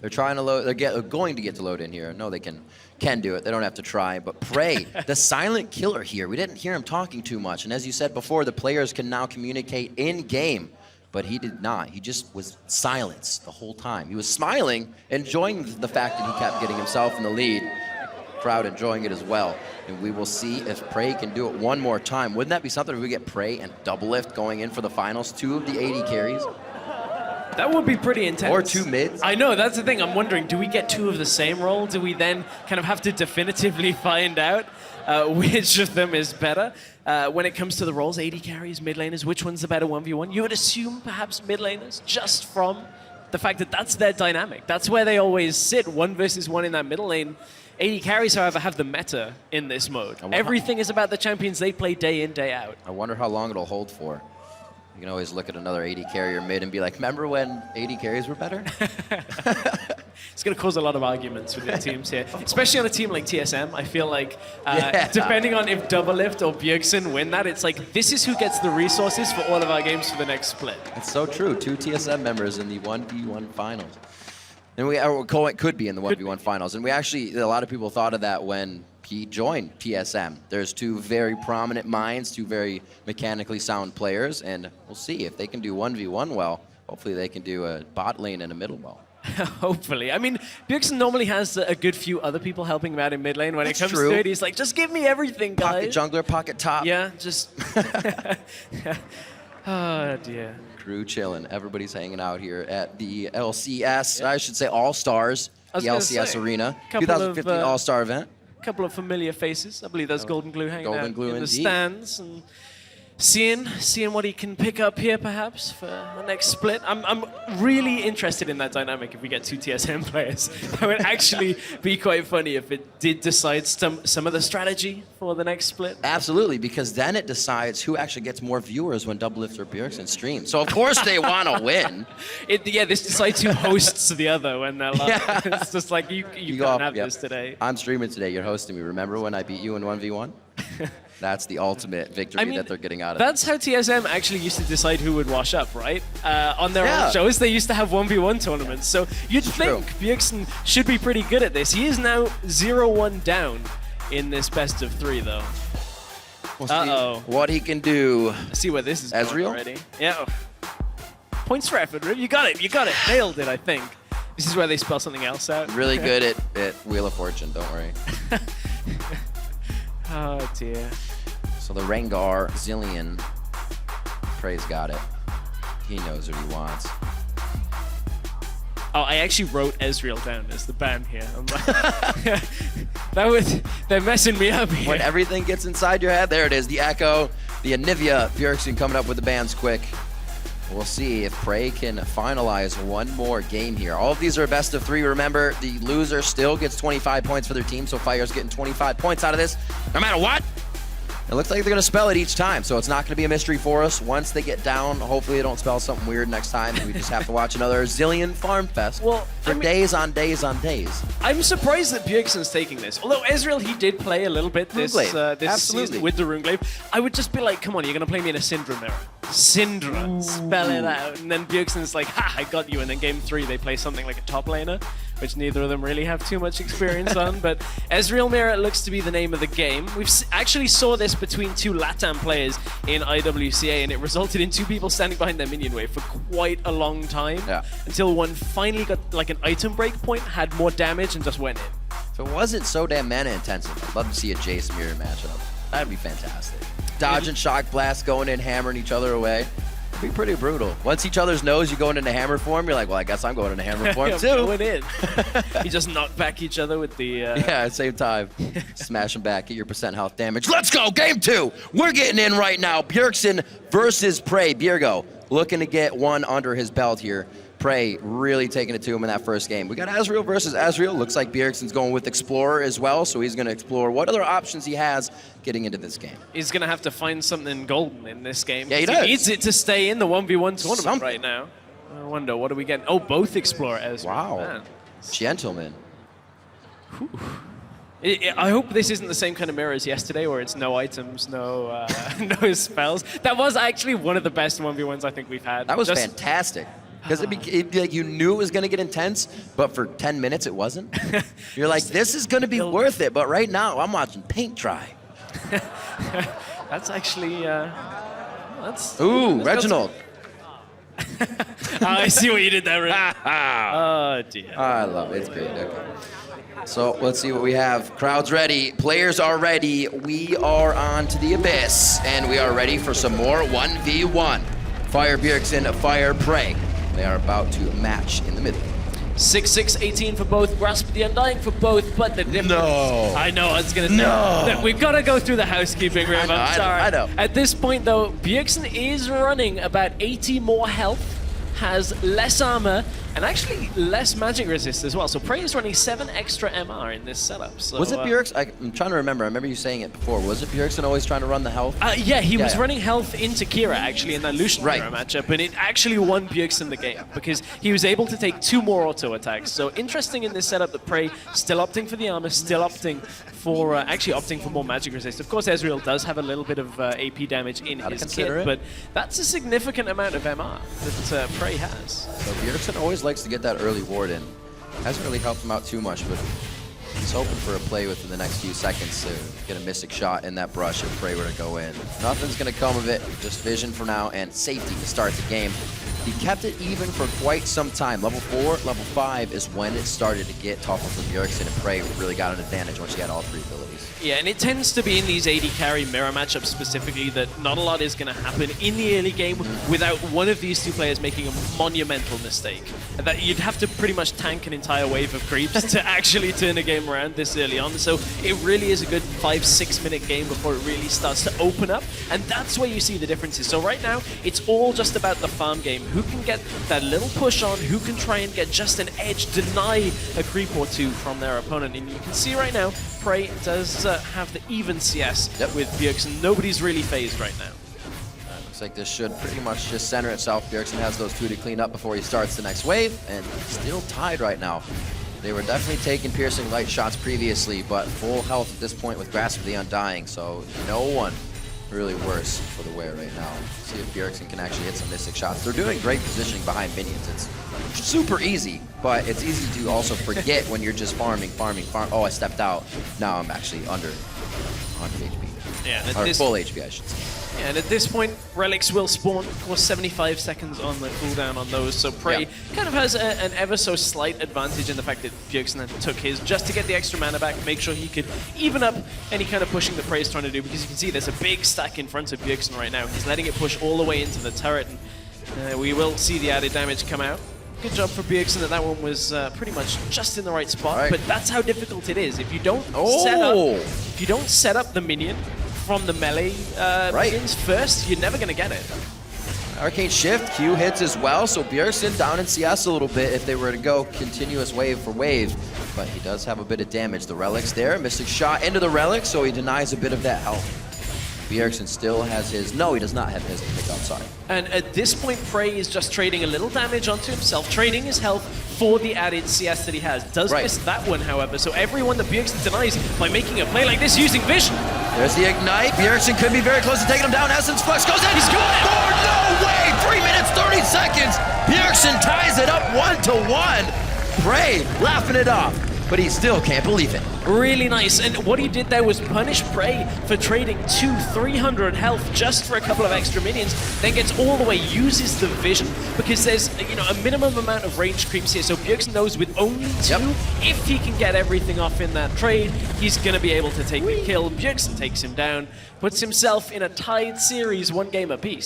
They're trying to load. They're going to get to load in here. No, they can do it. They don't have to try. But PraY, the silent killer here. We didn't hear him talking too much. And as you said before, the players can now communicate in game. But he did not. He just was silent the whole time. He was smiling, enjoying the fact that he kept getting himself in the lead. Crowd enjoying it as well. And we will see if PraY can do it one more time. Wouldn't that be something if we get PraY and Doublelift going in for the finals? 2 of the 80 carries. That would be pretty intense. Or 2 mids. I know, that's the thing. I'm wondering, do we get 2 of the same role? Do we then kind of have to definitively find out which of them is better? When it comes to the roles, 80 carries, mid laners, which one's the better 1v1? You would assume perhaps mid laners, just from the fact that that's their dynamic. That's where they always sit, 1 versus 1 in that middle lane. 80 carries, however, have the meta in this mode. Everything is about the champions they play day in, day out. I wonder how long it'll hold for. You can always look at another 80 carrier mid and be like, remember when 80 carries were better? It's going to cause a lot of arguments with the teams here, especially on a team like TSM. I feel like depending on if Doublelift or Bjergsen win that, it's like this is who gets the resources for all of our games for the next split. It's so true. 2 TSM members in the 1v1 finals. And we could be in the 1v1 finals. And we actually, a lot of people thought of that when he joined TSM. There's 2 very prominent minds, 2 very mechanically sound players, and we'll see if they can do 1v1 well. Hopefully they can do a bot lane and a middle well. Hopefully. I mean, Bjergsen normally has a good few other people helping him out in mid lane. When it comes to it, he's like, just give me everything, guys. Pocket jungler, pocket top. Yeah, just... Oh, dear. Crew chilling. Everybody's hanging out here at the LCS, I should say All-Stars, the LCS Arena. 2015 All-Star event. A couple of familiar faces. I believe there's Golden Glue hanging out in the indeed. stands. And seeing what he can pick up here, perhaps, for the next split. I'm really interested in that dynamic if we get 2 TSM players. That would actually be quite funny if it did decide some of the strategy for the next split. Absolutely, because then it decides who actually gets more viewers when Doublelift or Bjergsen stream. So, of course, they want to win. This decides who hosts the other when they're live. Yeah. It's just like, you can't have this today. I'm streaming today. You're hosting me. Remember when I beat you in 1v1? That's the ultimate victory that they're getting out of That's how TSM actually used to decide who would wash up, right? On their own shows, they used to have 1v1 tournaments. So you'd think Bjergsen should be pretty good at this. He is now 0-1 down in this best of 3, though. We'll see what he can do. I see where this is going already. Yeah. Points for effort, Riv. You got it. Nailed it, I think. This is where they spell something else out. Really good at Wheel of Fortune, don't worry. Oh, dear. So the Rengar, Zillion, PraY's got it. He knows what he wants. Oh, I actually wrote Ezreal down as the ban here. I'm like, they're messing me up here. When everything gets inside your head, there it is. The Echo, the Anivia, Bjergsen coming up with the bans quick. We'll see if PraY can finalize one more game here. All of these are best of 3. Remember, the loser still gets 25 points for their team, so FLICKR's getting 25 points out of this, no matter what. It looks like they're going to spell it each time, so it's not going to be a mystery for us. Once they get down, hopefully they don't spell something weird next time, and we just have to watch another Zillion Farm Fest for days on days on days. I'm surprised that Bjergsen's taking this. Although Ezreal, he did play a little bit this season with the Runeglaive. I would just be like, come on, you're going to play me in a Syndra mirror. Syndra, spell it out. And then Bjergsen's like, ha, I got you. And then game 3, they play something like a top laner, which neither of them really have too much experience on. But Ezreal Mirror looks to be the name of the game. We've actually saw this between 2 LATAM players in IWCA, and it resulted in 2 people standing behind their minion wave for quite a long time, until one finally got like an item break point, had more damage, and just went in. If it wasn't so damn mana intensive, I'd love to see a Jace Mirror matchup. That'd be fantastic. Dodging Shock Blast, going in, hammering each other away. It'd be pretty brutal. Once each other's knows you going into hammer form, you're like, well, I guess I'm going into hammer form too. Going in. You just knock back each other with the... Yeah, at the same time. Smash them back, get your % health damage. Let's go, game 2. We're getting in right now. Bjergsen versus PraY. Bjergo looking to get one under his belt here. PraY really taking it to him in that first game. We got Ezreal versus Ezreal. Looks like Bjergsen's going with Explorer as well, so he's going to explore what other options he has getting into this game. He's going to have to find something golden in this game. Yeah, he does. He needs it to stay in the 1v1 tournament right now. I wonder, what do we get? Oh, both Explorer Ezreal. Wow. Man. Gentleman. I hope this isn't the same kind of mirror as yesterday, where it's no items, no spells. That was actually one of the best 1v1s I think we've had. That was fantastic. Because it'd be like you knew it was going to get intense, but for 10 minutes it wasn't. You're like, this is going to be worth it, but right now I'm watching paint dry. That's actually, that's... Ooh, Reginald. I see what you did there, Rick. Oh, dear. I love it. It's great. Okay. So let's see what we have. Crowd's ready. Players are ready. We are on to the abyss, and we are ready for some more 1v1. Fire Bjergsen, Fire PraY. They are about to match in the middle. 6-6-18 for both, Grasp the Undying for both, but the difference... No. I know, I was going to say. No. Look, we've got to go through the housekeeping, Riv. I'm sorry. I know. At this point, though, Bjergsen is running about 80 more health, has less armor, and actually less magic resist as well. So PraY is running 7 extra MR in this setup. So, was it Bjergsen? I'm trying to remember. I remember you saying it before. Was it Bjergsen always trying to run the health? Yeah, he was running health into Kira, actually, in that Lucian Kira matchup, and it actually won Bjergsen the game, because he was able to take 2 more auto attacks. So interesting in this setup that PraY still opting for the armor, still opting for, actually opting for more magic resist. Of course, Ezreal does have a little bit of AP damage in his kit, but that's a significant amount of MR that PraY has. So Bjergsen always likes to get that early ward in. Hasn't really helped him out too much, but he's hoping for a play within the next few seconds to get a mystic shot in that brush if PraY were to go in. Nothing's going to come of it, just vision for now and safety to start the game. He kept it even for quite some time. Level 4, level 5 is when it started to get tougher for Bjergsen, and PraY really got an advantage once he had all 3 abilities. Yeah, and it tends to be in these AD carry mirror matchups specifically that not a lot is going to happen in the early game without one of these 2 players making a monumental mistake. And that you'd have to pretty much tank an entire wave of creeps to actually turn a game around this early on. So it really is a good 5-6 minute game before it really starts to open up. And that's where you see the differences. So right now, it's all just about the farm game. Who can get that little push on, who can try and get just an edge, deny a creep or 2 from their opponent. And you can see right now, PraY does have the even CS with Bjergsen. Nobody's really phased right now. Looks like this should pretty much just center itself. Bjergsen has those 2 to clean up before he starts the next wave, and still tied right now. They were definitely taking piercing light shots previously, but full health at this point with Grasp of the Undying, so no one really worse for the wear right now. See if Bjergsen can actually hit some mystic shots. They're doing great positioning behind minions. It's super easy, but it's easy to also forget when you're just farming. Oh, I stepped out. Now I'm actually under 100 HP. Yeah, or full HP, I should say. Yeah, and at this point, relics will spawn. Of course, 75 seconds on the cooldown on those, so PraY kind of has an ever so slight advantage in the fact that Bjergsen took his just to get the extra mana back, make sure he could even up any kind of pushing that PraY's trying to do, because you can see there's a big stack in front of Bjergsen right now. He's letting it push all the way into the turret, and we will see the added damage come out. Good job for Bjergsen that one was pretty much just in the right spot, but that's how difficult it is. If you don't set up the minion from the melee minions first, you're never going to get it. Arcane Shift, Q hits as well, so Bjergsen down in CS a little bit if they were to go continuous wave for wave, but he does have a bit of damage. The Relic's there, Mystic Shot into the Relic, so he denies a bit of that health. Bjergsen still has his... No, he does not have his to pick up, sorry. And at this point, PraY is just trading a little damage onto himself, trading his health for the added CS that he has. Does miss that one, however, so everyone that Bjergsen denies by making a play like this using Vision. There's the Ignite. Bjergsen could be very close to taking him down. Essence Flux goes in. He's got it! Oh, no way! 3 minutes, 30 seconds. Bjergsen ties it up 1-1. PraY laughing it off, but he still can't believe it. Really nice, and what he did there was punish PraY for trading 300 health just for a couple of extra minions, then gets all the way, uses the Vision, because there's a minimum amount of range creeps here, so Bjergsen knows with only 2, if he can get everything off in that trade, he's going to be able to take the kill. Bjergsen takes him down, puts himself in a tied series, 1 game apiece.